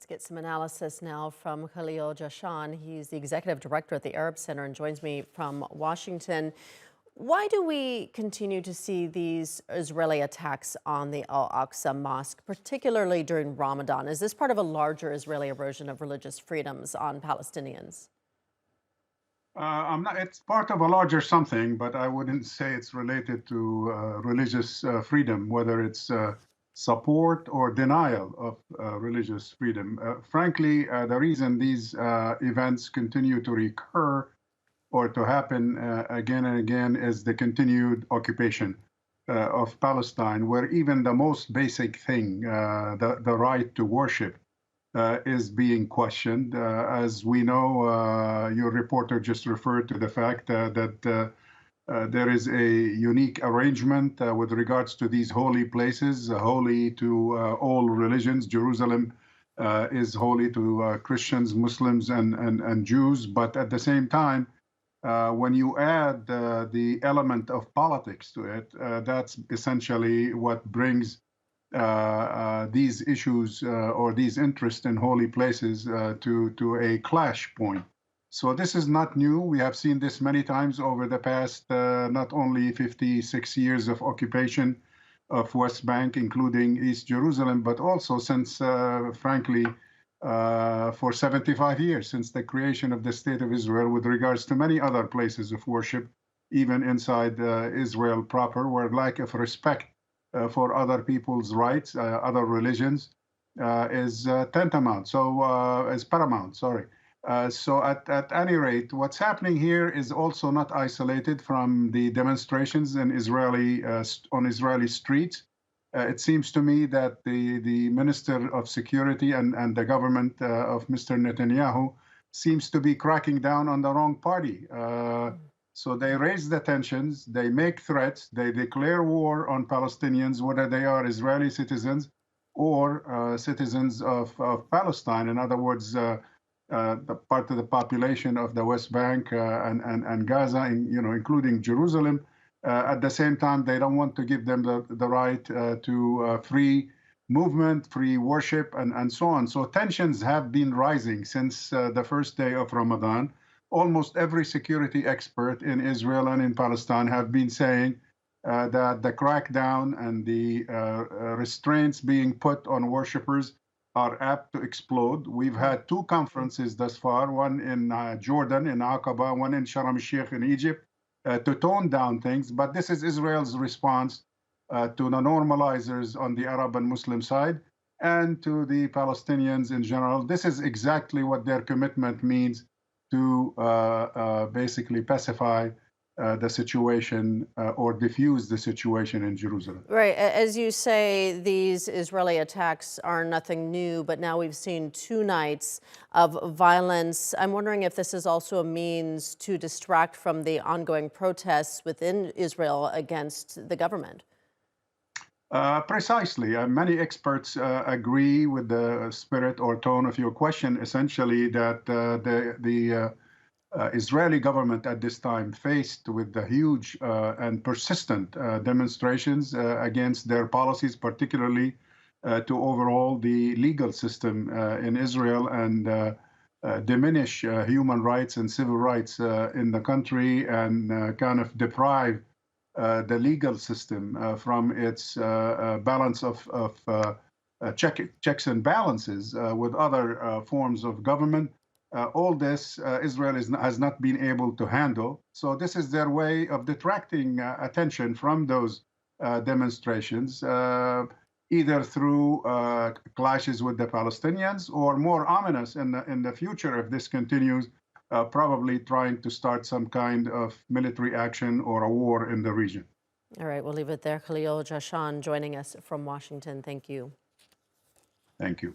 Let's get some analysis now from Khalil Jahshan. He's the executive director at the Arab Center and joins me from Washington. Why do we continue to see these Israeli attacks on the Al-Aqsa Mosque, particularly during Ramadan? Is this part of a larger Israeli erosion of religious freedoms on Palestinians? It's part of a larger something, but I wouldn't say it's related to religious freedom, whether it's support or denial of religious freedom. Frankly, the reason these events continue to recur or to happen again and again is the continued occupation of Palestine, where even the most basic thing, the right to worship, is being questioned. As we know, your reporter just referred to the fact that there is a unique arrangement with regards to these holy places, holy to all religions. Jerusalem is holy to Christians, Muslims, and Jews. But at the same time, when you add the element of politics to it, that's essentially what brings these issues or these interests in holy places to a clash point. So this is not new. We have seen this many times over the past not only 56 years of occupation of West Bank, including East Jerusalem, but also since, frankly, for 75 years, since the creation of the State of Israel, with regards to many other places of worship, even inside Israel proper, where lack of respect for other people's rights, other religions, is tantamount. So is paramount. Sorry. So at any rate, what's happening here is also not isolated from the demonstrations in on Israeli streets. It seems to me that the Minister of Security and the government of Mr. Netanyahu seems to be cracking down on the wrong party. So they raise the tensions, they make threats, they declare war on Palestinians, whether they are Israeli citizens or citizens of Palestine. In other words, the part of the population of the West Bank and Gaza, including Jerusalem. At the same time, they don't want to give them the right to free movement, free worship, and so on. So tensions have been rising since the first day of Ramadan. Almost every security expert in Israel and in Palestine have been saying that the crackdown and the restraints being put on worshippers are apt to explode. We've had two conferences thus far, one in Jordan, in Aqaba, one in Sharm el-Sheikh in Egypt, to tone down things. But this is Israel's response to the normalizers on the Arab and Muslim side and to the Palestinians in general. This is exactly what their commitment means to basically pacify the situation or diffuse the situation in Jerusalem. Right. As you say, these Israeli attacks are nothing new, but now we've seen 2 nights of violence. I'm wondering if this is also a means to distract from the ongoing protests within Israel against the government. Precisely. Many experts agree with the spirit or tone of your question, essentially, that the Israeli government at this time, faced with the huge and persistent demonstrations against their policies, particularly to overhaul the legal system in Israel and diminish human rights and civil rights in the country and kind of deprive the legal system from its balance of checks and balances with other forms of government. All this Israel has not been able to handle. So this is their way of detracting attention from those demonstrations, either through clashes with the Palestinians or, more ominous in the future if this continues, probably trying to start some kind of military action or a war in the region. All right, we'll leave it there. Khalil Jahshan joining us from Washington. Thank you. Thank you.